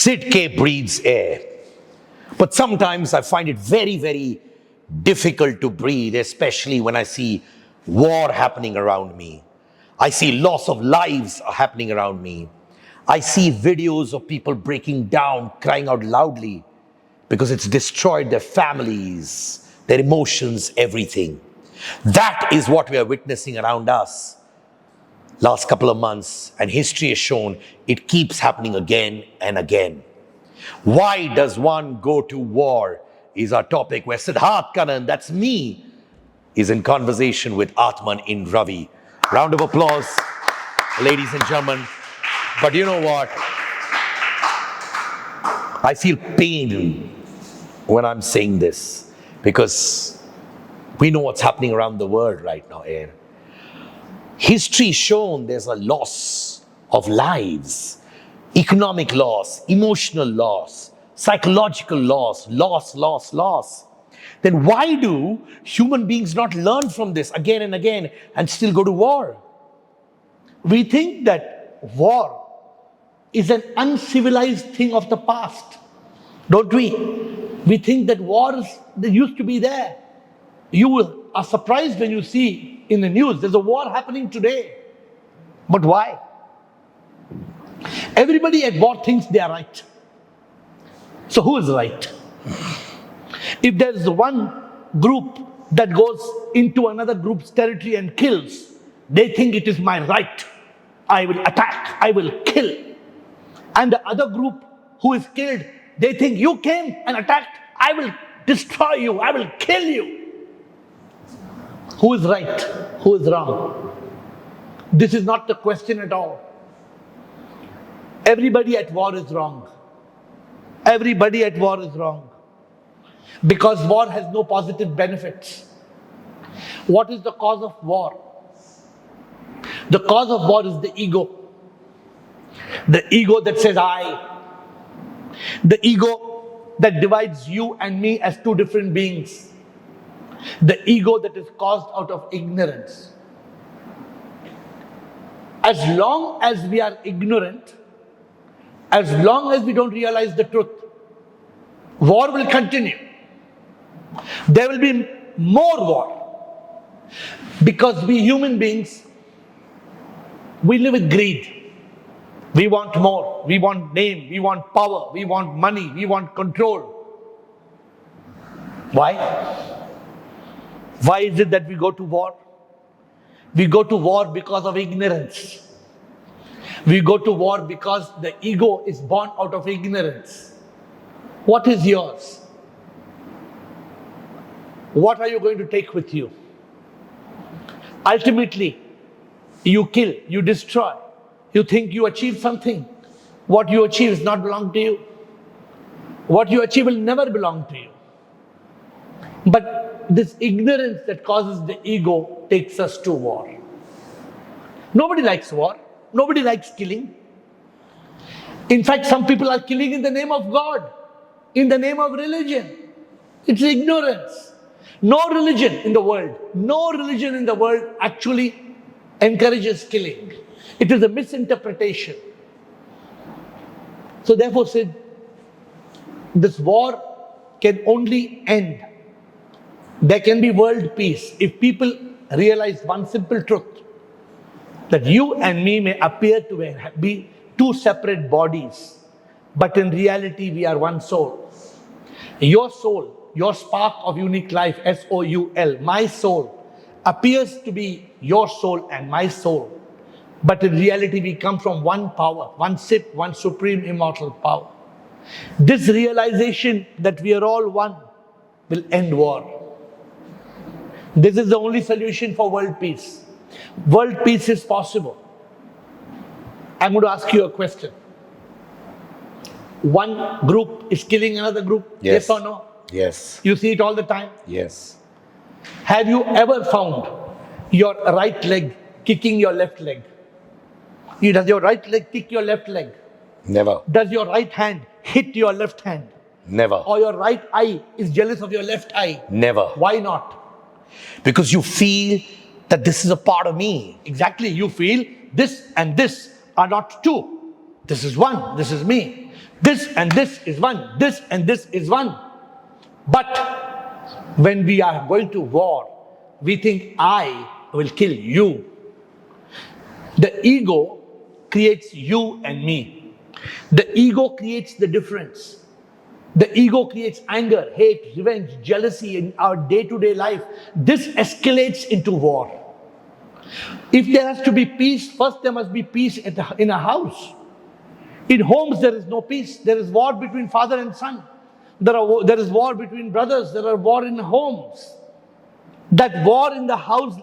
Sid K Breathes AiR. But sometimes I find it very, very difficult to breathe, especially when I see war happening around me. I see loss of lives happening around me. I see videos of people breaking down, crying out loudly because it's destroyed their families, their emotions, everything. That is what we are witnessing around us last couple of months, and history has shown it keeps happening again and again. Why does one go to war is our topic, where Siddharth, Kannan, that's me, is in conversation with Atman in Ravi. Round of applause, ladies and gentlemen. But you know what? I feel pain when I'm saying this, because we know what's happening around the world right now, AiR. History shown there's a loss of lives, economic loss, emotional loss, psychological loss. Then why do human beings not learn from this again and again and still go to war? We think that war is an uncivilized thing of the past, don't we? We think that wars that used to be there. You are surprised when you see in the news there's a war happening today. But why? Everybody at war thinks they are right. So who is right? If there's one group that goes into another group's territory and kills, they think it is my right. I will attack, I will kill. And the other group who is killed, they think you came and attacked, I will destroy you, I will kill you. Who is right? Who is wrong? This is not the question at all. Everybody at war is wrong. Everybody at war is wrong. Because war has no positive benefits. What is the cause of war? The cause of war is the ego. The ego that says I. The ego that divides you and me as two different beings. The ego that is caused out of ignorance. As long as we are ignorant, as long as we don't realize the truth, war will continue. There will be more war. Because we human beings, we live with greed. We want more. We want name. We want power. We want money. We want control. Why? Why is it that we go to war? We go to war because of ignorance. We go to war because the ego is born out of ignorance. What is yours? What are you going to take with you? Ultimately, you kill, you destroy. You think you achieve something. What you achieve does not belong to you. What you achieve will never belong to you. But this ignorance that causes the ego takes us to war. Nobody likes war. Nobody likes killing. In fact, some people are killing in the name of God, in the name of religion. It's ignorance. No religion in the world actually encourages killing. It is a misinterpretation. So therefore, Sid, this war can only end. There can be world peace if people realize one simple truth, that you and me may appear to be two separate bodies, but in reality we are one soul. Your soul, your spark of unique life, S-O-U-L, my soul, appears to be your soul and my soul, but in reality we come from one power, one SIP, one supreme immortal power. This realization that we are all one will end war. This is the only solution for world peace. World peace is possible. I'm going to ask you a question. One group is killing another group, yes or no? Yes. You see it all the time? Yes. Have you ever found your right leg kicking your left leg? Does your right leg kick your left leg? Never. Does your right hand hit your left hand? Never. Or your right eye is jealous of your left eye? Never. Why not? Because you feel that this is a part of me. Exactly. You feel this and this are not two. This is one. This is me. This and this is one. This and this is one. But when we are going to war, we think, I will kill you. The ego creates you and me. The ego creates the difference. The ego creates anger, hate, revenge, jealousy in our day-to-day life. This escalates into war. If there has to be peace, first there must be peace in a house. In homes there is no peace. There is war between father and son. There is war between brothers. There are war in homes. That war in the house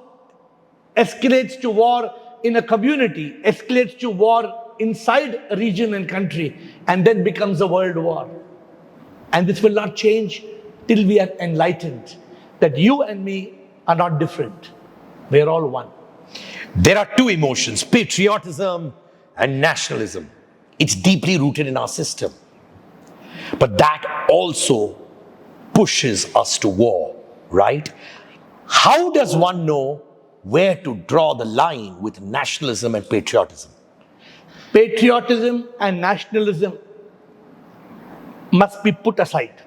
escalates to war in a community, escalates to war inside a region and country, and then becomes a world war. And this will not change till we are enlightened that you and me are not different. We are all one. There are two emotions, patriotism and nationalism. It's deeply rooted in our system. But that also pushes us to war, right? How does one know where to draw the line with nationalism and patriotism? Patriotism and nationalism must be put aside.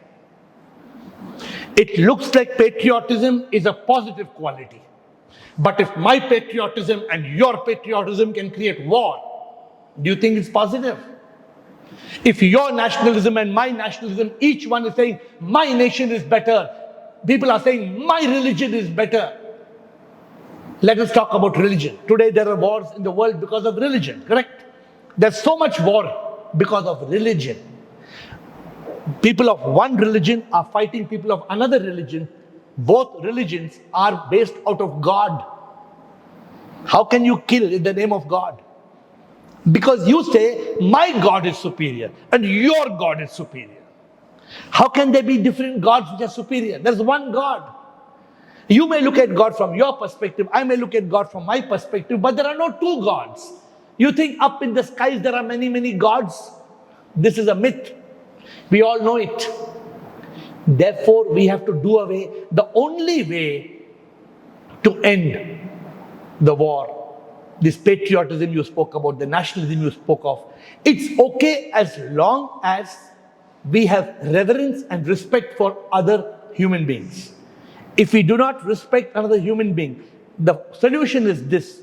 It looks like patriotism is a positive quality. But if my patriotism and your patriotism can create war, do you think it's positive? If your nationalism and my nationalism, each one is saying, my nation is better. People are saying, my religion is better. Let us talk about religion. Today there are wars in the world because of religion, correct? There's so much war because of religion. People of one religion are fighting people of another religion. Both religions are based out of God. How can you kill in the name of God? Because you say, my God is superior and your God is superior. How can there be different gods which are superior? There's one God. You may look at God from your perspective, I may look at God from my perspective, but there are no two gods. You think up in the skies there are many, many gods? This is a myth. We all know it. Therefore, we have to do away. The only way to end the war, this patriotism you spoke about, the nationalism you spoke of, it's okay as long as we have reverence and respect for other human beings. If we do not respect another human being, the solution is this: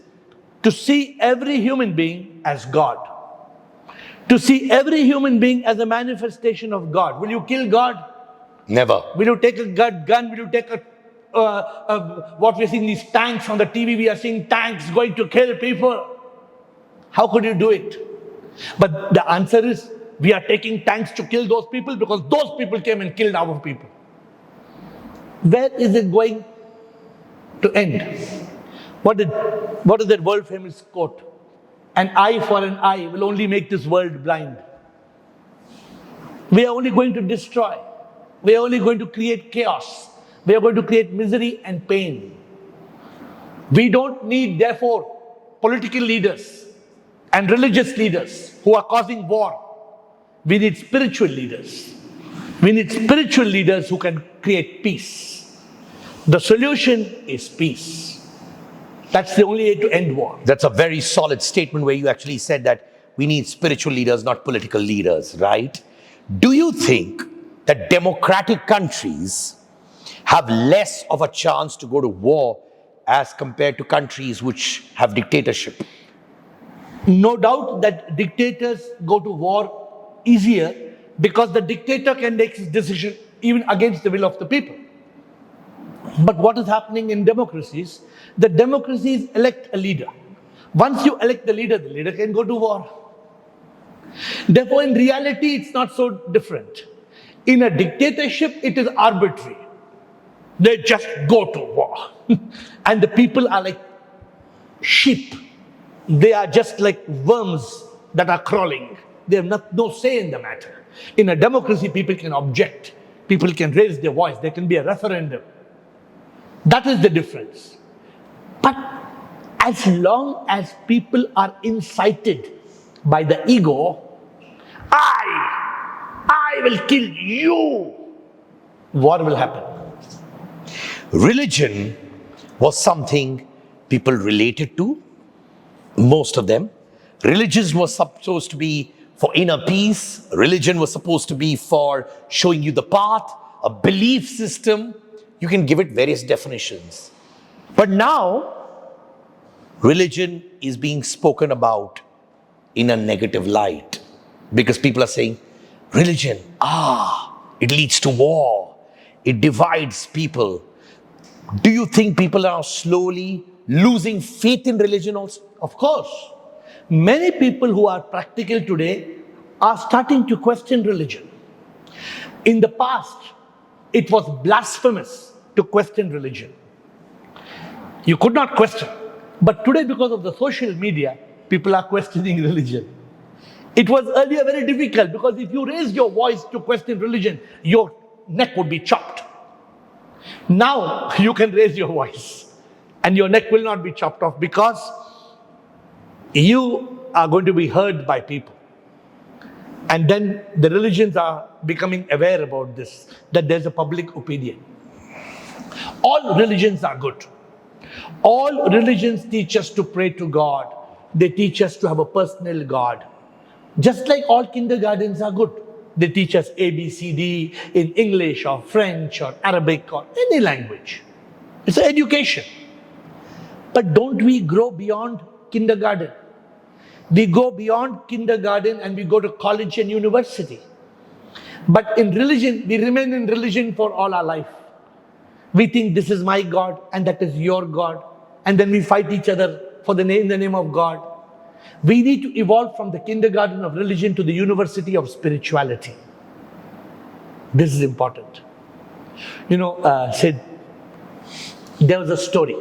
to see every human being as God. To see every human being as a manifestation of God. Will you kill God? Never. Will you take a gun? Will you take what we're seeing these tanks on the TV? We are seeing tanks going to kill people. How could you do it? But the answer is, we are taking tanks to kill those people because those people came and killed our people. Where is it going to end? What is that world famous quote? An eye for an eye will only make this world blind. We are only going to destroy. We are only going to create chaos. We are going to create misery and pain. We don't need, therefore, political leaders and religious leaders who are causing war. We need spiritual leaders. We need spiritual leaders who can create peace. The solution is peace. That's the only way to end war. That's a very solid statement where you actually said that we need spiritual leaders, not political leaders, right? Do you think that democratic countries have less of a chance to go to war as compared to countries which have dictatorship? No doubt that dictators go to war easier because the dictator can make his decision even against the will of the people. But what is happening in democracies? The democracies elect a leader. Once you elect the leader can go to war. Therefore, in reality, it's not so different. In a dictatorship, it is arbitrary. They just go to war. And the people are like sheep. They are just like worms that are crawling. They have no say in the matter. In a democracy, people can object. People can raise their voice. There can be a referendum. That is the difference. But as long as people are incited by the ego, I will kill you, war will happen. Religion was something people related to, most of them. Religion was supposed to be for inner peace. Religion was supposed to be for showing you the path, a belief system. You can give it various definitions. But now, religion is being spoken about in a negative light because people are saying, religion, it leads to war, it divides people. Do you think people are slowly losing faith in religion also? Of course. Many people who are practical today are starting to question religion. In the past, it was blasphemous to question religion. You could not question. But today, because of the social media, people are questioning religion. It was earlier very difficult because if you raised your voice to question religion, your neck would be chopped. Now you can raise your voice and your neck will not be chopped off because you are going to be heard by people. And then the religions are becoming aware about this, that there's a public opinion. All religions are good. All religions teach us to pray to God. They teach us to have a personal God. Just like all kindergartens are good. They teach us A, B, C, D in English or French or Arabic or any language. It's an education. But don't we grow beyond kindergarten? We go beyond kindergarten and we go to college and university. But in religion, we remain in religion for all our life. We think this is my God and that is your God. And then we fight each other in the name of God. We need to evolve from the kindergarten of religion to the university of spirituality. This is important. Sid, there was a story.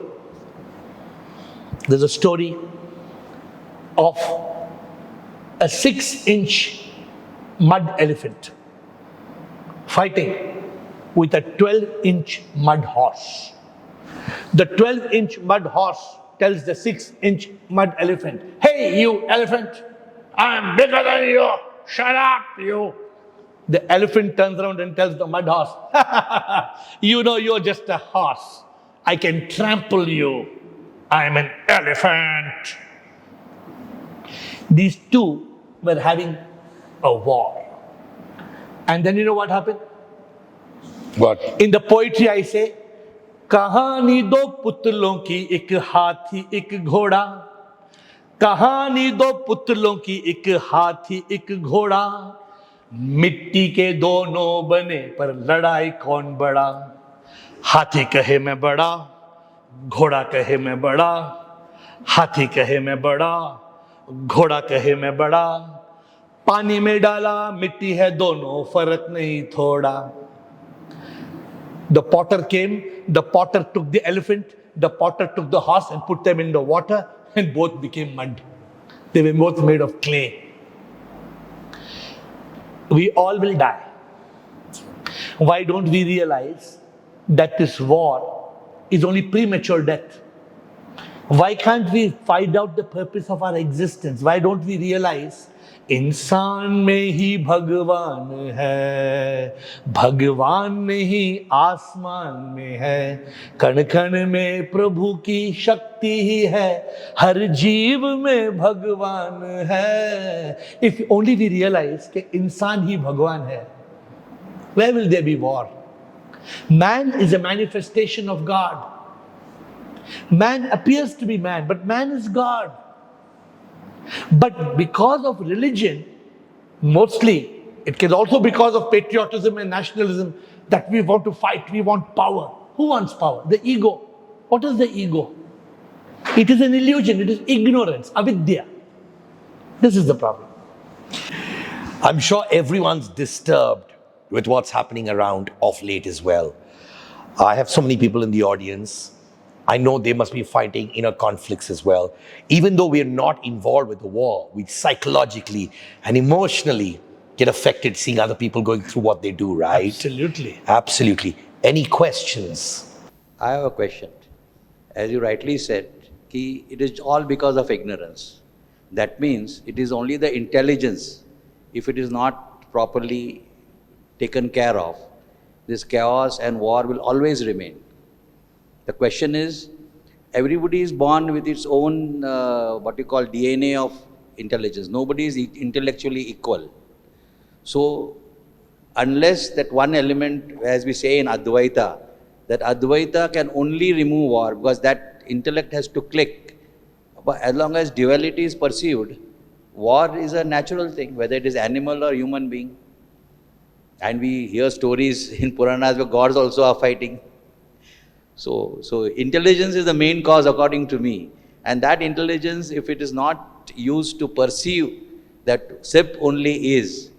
There's a story of a 6-inch mud elephant fighting with a 12-inch mud horse. The 12-inch mud horse tells the 6-inch mud elephant, "Hey, you elephant, I'm bigger than you. Shut up, you." The elephant turns around and tells the mud horse, "You're just a horse. I can trample you. I'm an elephant." These two were having a war. And then you know what happened? What? In the poetry I say, कहानी दो पुतलों की एक हाथी एक घोड़ा, कहानी दो पुतलों की एक हाथी एक घोड़ा, मिट्टी के दोनों बने पर लड़ाई कौन बड़ा, हाथी कहे मैं बड़ा, घोड़ा कहे मैं बड़ा, हाथी कहे मैं बड़ा, घोड़ा कहे मैं बड़ा, पानी में डाला मिट्टी है दोनों फर्क नहीं थोड़ा. The potter came, the potter took the elephant, the potter took the horse and put them in the water and both became mud. They were both made of clay. We all will die. Why don't we realize that this war is only premature death? Why can't we find out the purpose of our existence? Why don't we realize इंसान में ही भगवान है, भगवान में ही आसमान में है, कण कण में प्रभु की शक्ति ही है, हर जीव में भगवान है. If only we realize कि इंसान ही भगवान है, where will there be war? Man is a manifestation of God. Man appears to be man, but man is God. But because of religion, mostly, it can also because of patriotism and nationalism, that we want to fight, we want power. Who wants power? The ego. What is the ego? It is an illusion, it is ignorance, avidya. This is the problem. I'm sure everyone's disturbed with what's happening around of late as well. I have so many people in the audience. I know they must be fighting inner conflicts as well. Even though we are not involved with the war, we psychologically and emotionally get affected seeing other people going through what they do, right? Absolutely. Absolutely. Any questions? I have a question. As you rightly said, it is all because of ignorance. That means it is only the intelligence. If it is not properly taken care of, this chaos and war will always remain. The question is, everybody is born with its own, what you call DNA of intelligence. Nobody is intellectually equal. So, unless that one element, as we say in Advaita, that Advaita can only remove war, because that intellect has to click. But as long as duality is perceived, war is a natural thing, whether it is animal or human being. And we hear stories in Puranas where gods also are fighting. So intelligence is the main cause according to me. And that intelligence, if it is not used to perceive that SIP only is,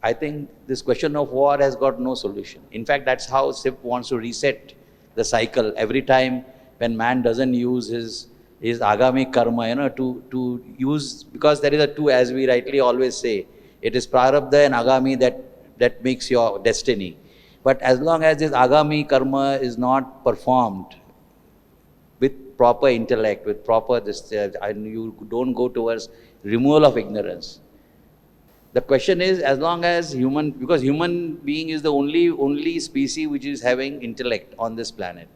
I think this question of war has got no solution. In fact, that's how SIP wants to reset the cycle. Every time when man doesn't use his agami karma, to use, because there is a two, as we rightly always say, it is prarabdha and agami that makes your destiny. But as long as this agami karma is not performed with proper intellect, with proper and you don't go towards removal of ignorance. The question is, as long as because human being is the only species which is having intellect on this planet.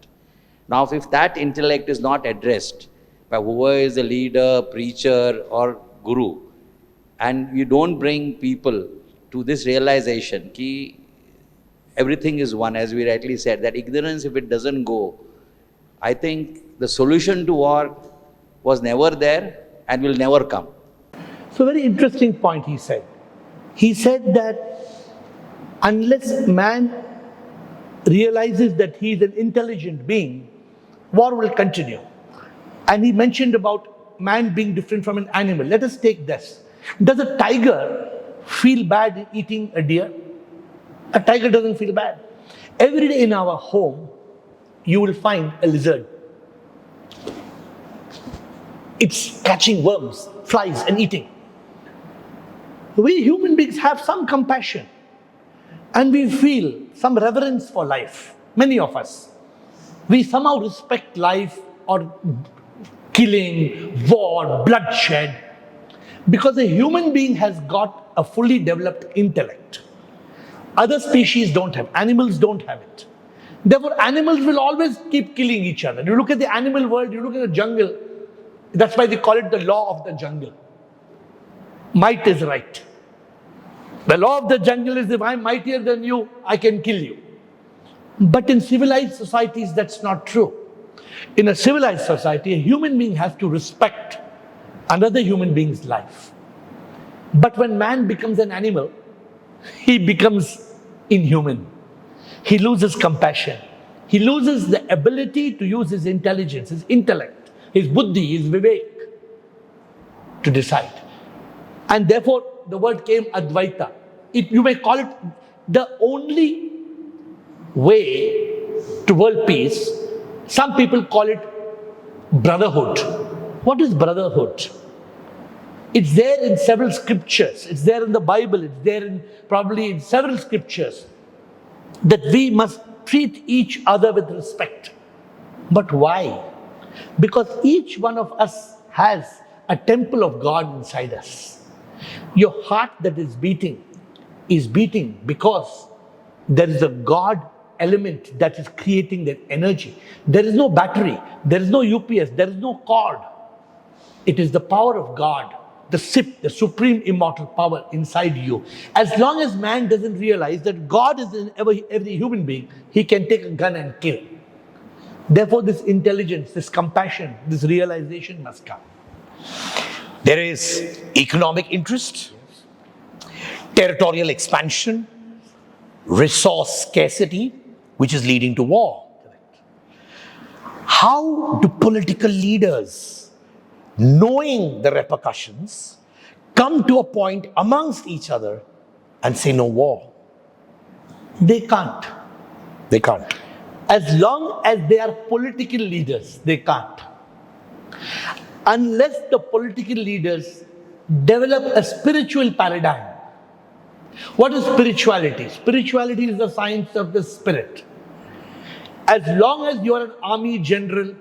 Now, if that intellect is not addressed by whoever is the leader, preacher or guru, and you don't bring people to this realization, ki everything is one, as we rightly said, that ignorance, if it doesn't go, I think the solution to war was never there and will never come. So, very interesting point he said. He said that unless man realizes that he is an intelligent being, war will continue. And he mentioned about man being different from an animal. Let us take this. Does a tiger feel bad eating a deer? A tiger doesn't feel bad. Every day in our home, you will find a lizard. It's catching worms, flies, and eating. We human beings have some compassion and we feel some reverence for life. Many of us. We somehow respect life or killing, war, bloodshed, because a human being has got a fully developed intellect. Other species don't have, animals don't have it. Therefore, animals will always keep killing each other. You look at the animal world, you look at the jungle, that's why they call it the law of the jungle. Might is right. The law of the jungle is, if I'm mightier than you, I can kill you. But in civilized societies, that's not true. In a civilized society, a human being has to respect another human being's life. But when man becomes an animal, he becomes inhuman. He loses compassion. He loses the ability to use his intelligence, his intellect, his buddhi, his vivek to decide. And therefore, the word came Advaita. You may call it the only way to world peace. Some people call it brotherhood. What is brotherhood? It's there in several scriptures. It's there in the Bible. It's there probably in several scriptures that we must treat each other with respect. But why? Because each one of us has a temple of God inside us. Your heart that is beating because there is a God element that is creating that energy. There is no battery, there is no UPS, there is no cord. It is the power of God, the SIP, the supreme immortal power inside you. As long as man doesn't realize that God is in every human being, he can take a gun and kill. Therefore, this intelligence, this compassion, this realization must come. There is economic interest, territorial expansion, resource scarcity, which is leading to war. How do political leaders, knowing the repercussions, come to a point amongst each other and say no war? They can't. They can't. As long as they are political leaders, they can't. Unless the political leaders develop a spiritual paradigm. What is spirituality? Spirituality is the science of the spirit. As long as you are an army general,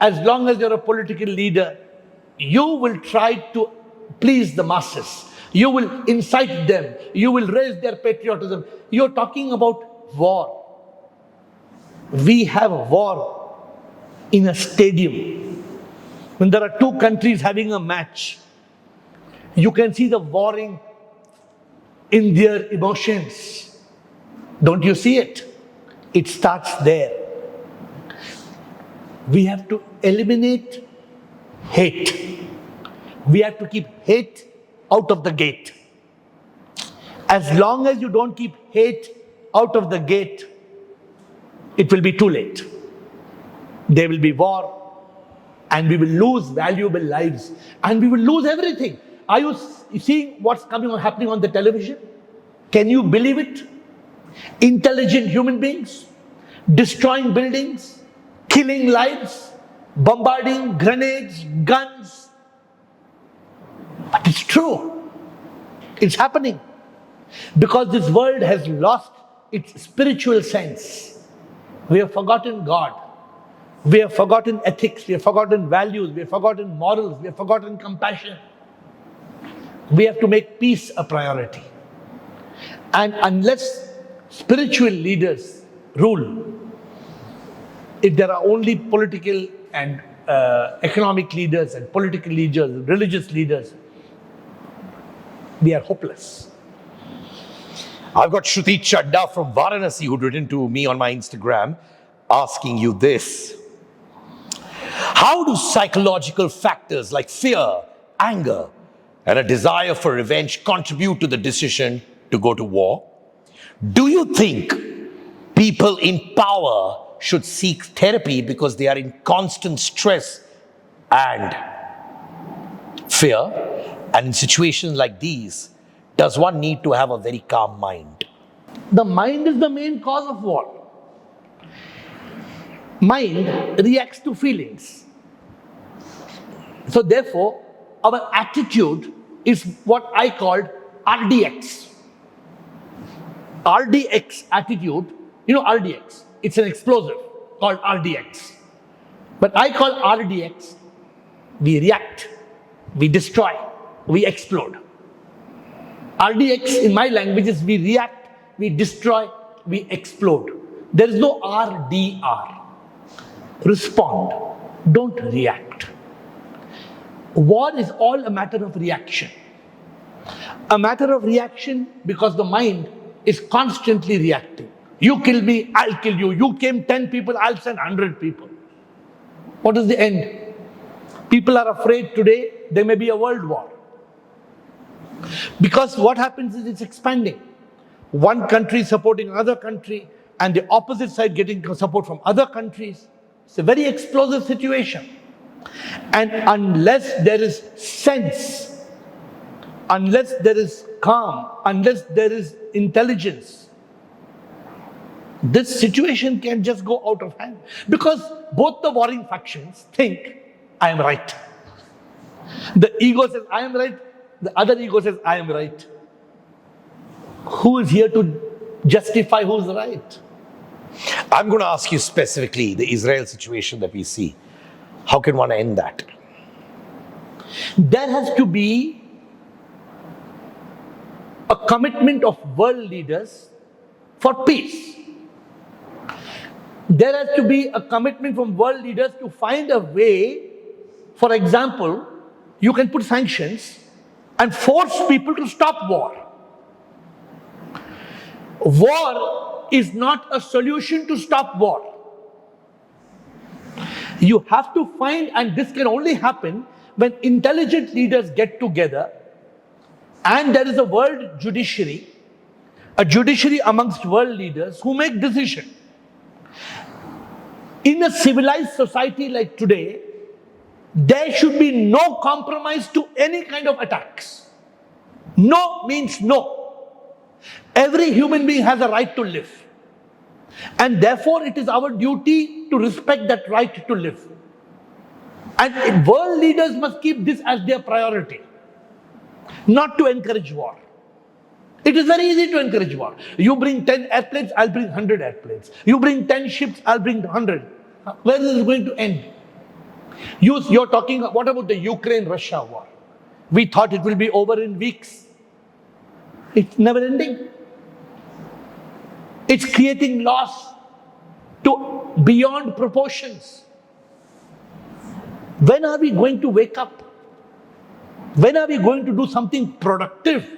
as long as you are a political leader, you will try to please the masses. You will incite them. You will raise their patriotism. You are talking about war. We have a war in a stadium. When there are two countries having a match, You can see the warring in their emotions. Don't you see it? It starts there. We have to eliminate hate. We have to keep hate out of the gate. As long as you don't keep hate out of the gate, it will be too late. There will be war, and we will lose valuable lives, and we will lose everything. Are you seeing what's happening on the television? Can you believe it? Intelligent human beings destroying buildings, killing lives, bombarding, grenades, guns. But it's true. It's happening. Because this world has lost its spiritual sense. We have forgotten God. We have forgotten ethics. We have forgotten values. We have forgotten morals. We have forgotten compassion. We have to make peace a priority. And unless spiritual leaders rule, if there are only political and economic leaders and political leaders, religious leaders, we are hopeless. I've got Shruti Chadda from Varanasi who'd written to me on my Instagram asking you this. How do psychological factors like fear, anger, and a desire for revenge contribute to the decision to go to war? Do you think people in power should seek therapy because they are in constant stress and fear? And in situations like these, does one need to have a very calm mind? The mind is the main cause of war. Mind reacts to feelings. So therefore, our attitude is what I called RDX. RDX attitude, you know RDX, it's an explosive called RDX. But I call RDX, we react, we destroy, we explode. RDX in my language is we react, we destroy, we explode. There is no RDR. Respond, don't react. War is all a matter of reaction. A matter of reaction because the mind is constantly reacting. You kill me, I'll kill you. You came 10 people, I'll send 100 people. What is the end? People are afraid today there may be a world war. Because what happens is it's expanding. One country supporting another country and the opposite side getting support from other countries. It's a very explosive situation. And unless there is sense, unless there is calm, unless there is intelligence, this situation can just go out of hand. Because both the warring factions think, I am right. The ego says, I am right. The other ego says, I am right. Who is here to justify who's right? I'm going to ask you specifically the Israel situation that we see. How can one end that? There has to be a commitment of world leaders for peace. There has to be a commitment from world leaders to find a way. For example, you can put sanctions and force people to stop war. War is not a solution to stop war. You have to find, and this can only happen when intelligent leaders get together and there is a world judiciary, a judiciary amongst world leaders who make decisions. In a civilized society like today, there should be no compromise to any kind of attacks. No means no. Every human being has a right to live. And therefore, it is our duty to respect that right to live. And world leaders must keep this as their priority, not to encourage war. It is very easy to encourage war. You bring 10 airplanes, I'll bring 100 airplanes. You bring 10 ships, I'll bring 100. Where is it going to end? You're talking, what about the Ukraine-Russia war? We thought it will be over in weeks. It's never ending. It's creating loss to beyond proportions. When are we going to wake up? When are we going to do something productive?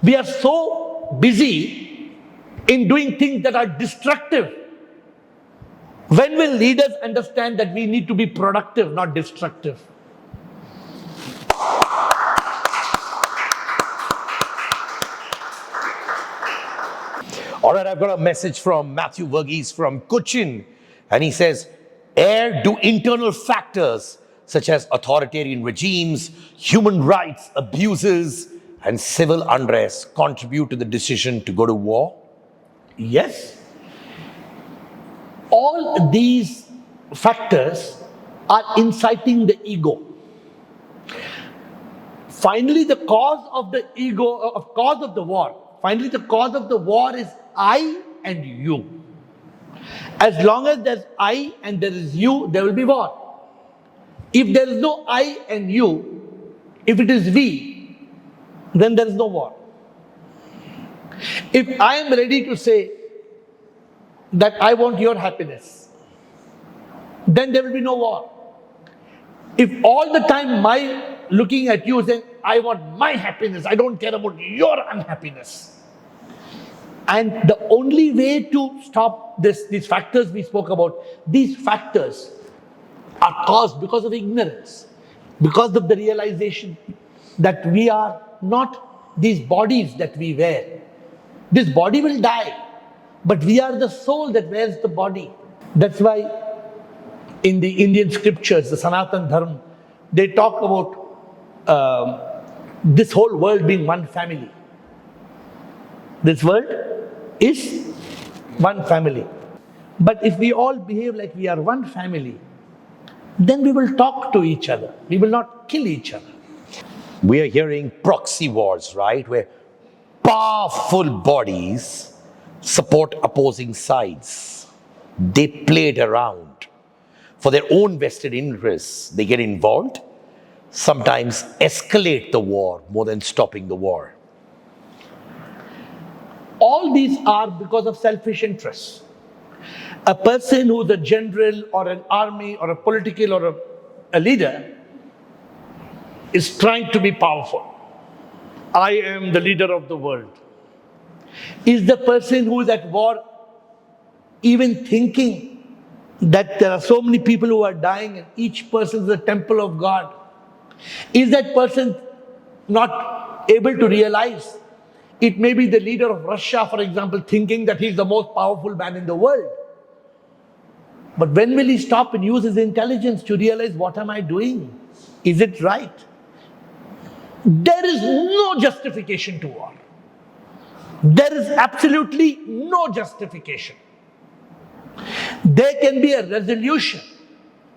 We are so busy in doing things that are destructive. When will leaders understand that we need to be productive, not destructive? All right, I've got a message from Matthew Verghese from Cochin, and he says, AiR, do internal factors such as authoritarian regimes, human rights abuses, and civil unrest contribute to the decision to go to war? Yes. All these factors are inciting the ego. Finally, the cause of the war is I and you. As long as there's I and there is you, there will be war. If there is no I and you, if it is we, then there is no war. If I am ready to say that I want your happiness, then there will be no war. If all the time my looking at you saying, I want my happiness, I don't care about your unhappiness. And the only way to stop these factors we spoke about, these factors are caused because of ignorance, because of the realization that we are not these bodies that we wear. This body will die, but we are the soul that wears the body. That's why in the Indian scriptures, the Sanatana Dharma, they talk about this whole world being one family. This world is one family. But if we all behave like we are one family, then we will talk to each other. We will not kill each other. We are hearing proxy wars, right? Where powerful bodies support opposing sides. They play it around. For their own vested interests, they get involved, sometimes escalate the war more than stopping the war. All these are because of selfish interests. A person who is a general or an army or a political or a leader is trying to be powerful. I am the leader of the world. Is the person who is at war even thinking that there are so many people who are dying and each person is a temple of God? Is that person not able to realize it may be the leader of Russia, for example, thinking that he's the most powerful man in the world? But when will he stop and use his intelligence to realize, what am I doing? Is it right? There is no justification to war. There is absolutely no justification. There can be a resolution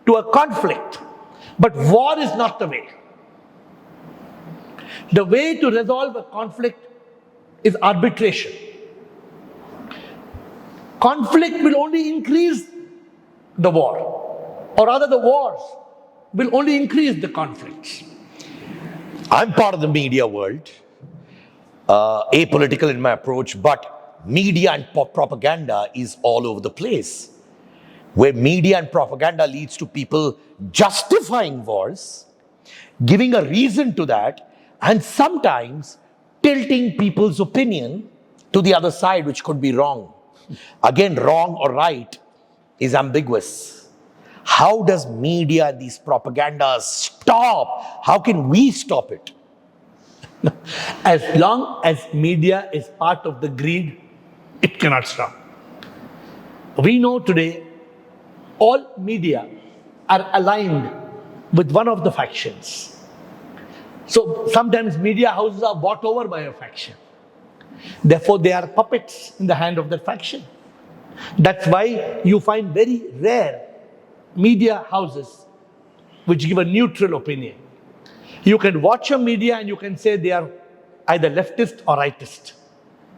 to a conflict, but war is not the way. The way to resolve a conflict is arbitration. Conflict will only increase the war, or rather the wars will only increase the conflicts. I'm part of the media world, apolitical in my approach, but media and propaganda is all over the place. Where media and propaganda leads to people justifying wars, giving a reason to that, and sometimes tilting people's opinion to the other side, which could be wrong. Again, wrong or right is ambiguous. How does media and these propagandas stop? How can we stop it? As long as media is part of the greed, it cannot stop. We know today all media are aligned with one of the factions. So sometimes media houses are bought over by a faction. Therefore, they are puppets in the hand of that faction. That's why you find very rare media houses which give a neutral opinion. You can watch a media and you can say they are either leftist or rightist.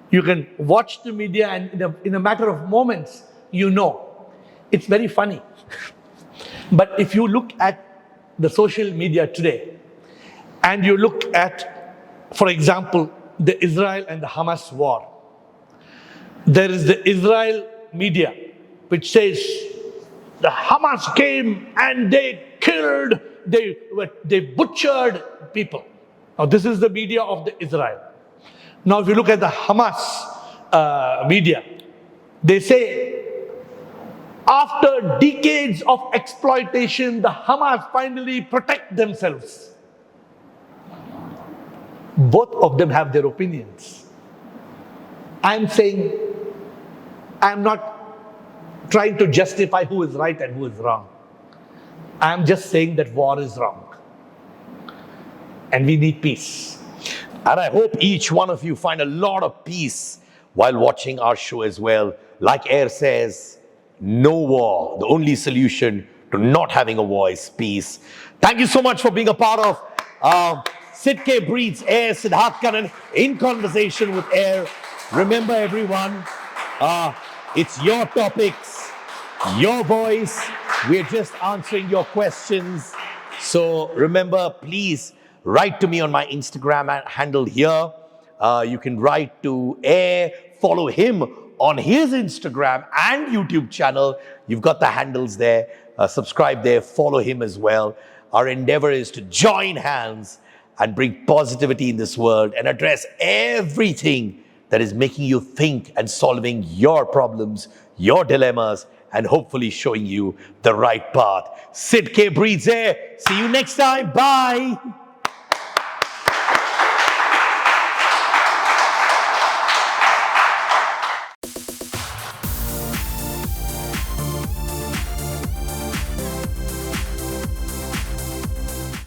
You can watch the media and in a matter of moments, you know. It's very funny. But if you look at the social media today, and you look at, for example, the Israel and the Hamas war, there is the Israel media which says the Hamas came and they killed they butchered people. Now this is the media of the Israel. Now if you look at the Hamas media, they say after decades of exploitation, the Hamas finally protect themselves. Both of them have their opinions. I'm saying, I'm not trying to justify who is right and who is wrong. I'm just saying that war is wrong. And we need peace. And I hope each one of you find a lot of peace while watching our show as well. Like AiR says, no war. The only solution to not having a war is peace. Thank you so much for being a part of Sid K Breathes AiR, Siddharth Kannan, in conversation with AiR. Remember everyone, it's your topics, your voice. We're just answering your questions. So remember, please write to me on my Instagram handle here. You can write to AiR, follow him on his Instagram and YouTube channel. You've got the handles there. Subscribe there, follow him as well. Our endeavor is to join hands and bring positivity in this world and address everything that is making you think and solving your problems, your dilemmas, and hopefully showing you the right path. Sid K Breathes AiR. See you next time. Bye.